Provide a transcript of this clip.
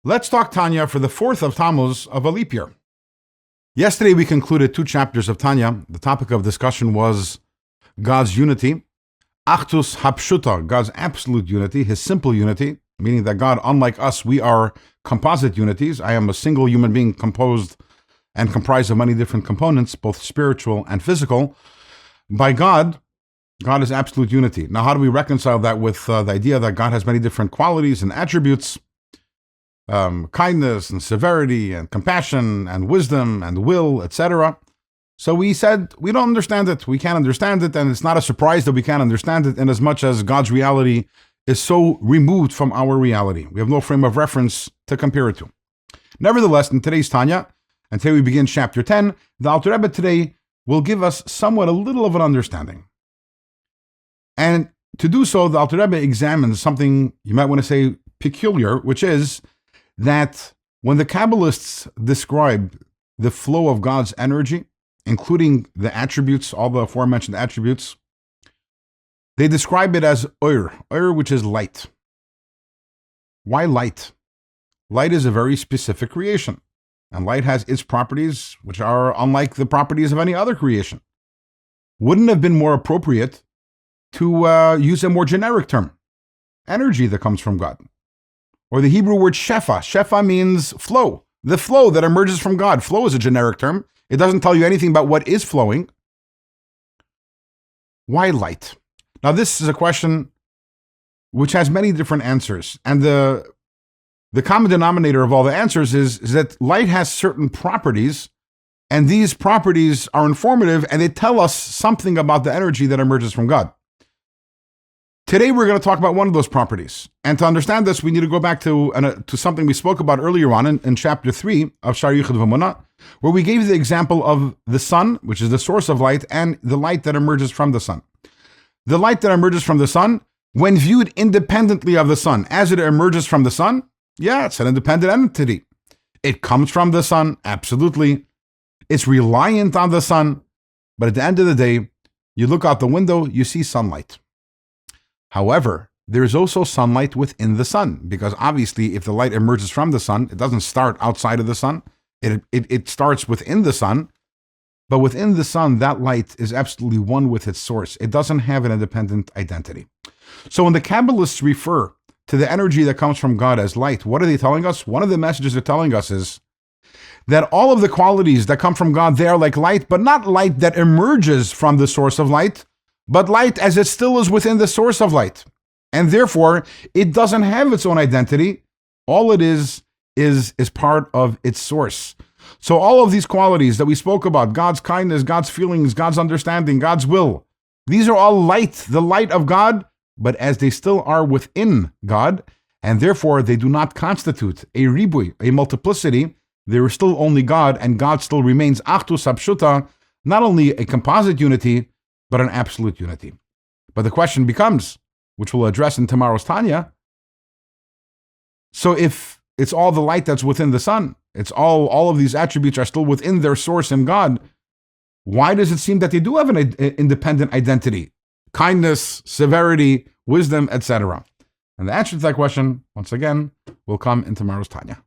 Let's talk Tanya for the 4th of Tamuz of a leap year. Yesterday we concluded 2 chapters of Tanya. The topic of discussion was God's unity, Achdus Hapshuta, God's absolute unity, His simple unity, meaning that God, unlike us, we are composite unities. I am a single human being composed and comprised of many different components, both spiritual and physical. By God is absolute unity. Now, how do we reconcile that with the idea that God has many different qualities and attributes? Kindness and severity and compassion and wisdom and will, etc. So we said we don't understand it. We can't understand it, and it's not a surprise that we can't understand it, in as much as God's reality is so removed from our reality. We have no frame of reference to compare it to. Nevertheless, in today's Tanya, and today we begin chapter 10, the Alter Rebbe today will give us somewhat a little of an understanding. And to do so, the Alter Rebbe examines something you might want to say peculiar, which is that when the Kabbalists describe the flow of God's energy, including the attributes, all the aforementioned attributes, they describe it as Ur, which is light. Why light? Light is a very specific creation, and light has its properties which are unlike the properties of any other creation. Wouldn't it have been more appropriate to use a more generic term, energy that comes from God? Or the Hebrew word shefa. Shefa means flow. The flow that emerges from God. Flow is a generic term. It doesn't tell you anything about what is flowing. Why light? Now, this is a question which has many different answers. And the common denominator of all the answers is that light has certain properties, and these properties are informative, and they tell us something about the energy that emerges from God. Today, we're going to talk about one of those properties. And to understand this, we need to go back to something we spoke about earlier on in chapter 3 of Shar Yichud V'Emunah, where we gave the example of the sun, which is the source of light, and the light that emerges from the sun. The light that emerges from the sun, when viewed independently of the sun, as it emerges from the sun, yeah, it's an independent entity. It comes from the sun, absolutely. It's reliant on the sun. But at the end of the day, you look out the window, you see sunlight. However, there is also sunlight within the sun, because obviously if the light emerges from the sun, it doesn't start outside of the sun. It starts within the sun, but within the sun, that light is absolutely one with its source. It doesn't have an independent identity. So when the Kabbalists refer to the energy that comes from God as light, what are they telling us? One of the messages they're telling us is that all of the qualities that come from God, they are like light, but not light that emerges from the source of light, but light as it still is within the source of light. And therefore, it doesn't have its own identity. All it is part of its source. So all of these qualities that we spoke about, God's kindness, God's feelings, God's understanding, God's will, these are all light, the light of God, but as they still are within God, and therefore they do not constitute a ribui, a multiplicity. There is still only God, and God still remains Achdus Hapshuta, not only a composite unity, but an absolute unity. But the question becomes, which we'll address in tomorrow's Tanya, so if it's all the light that's within the sun, it's all of these attributes are still within their source in God, why does it seem that they do have an independent identity? Kindness, severity, wisdom, etc. And the answer to that question, once again, will come in tomorrow's Tanya.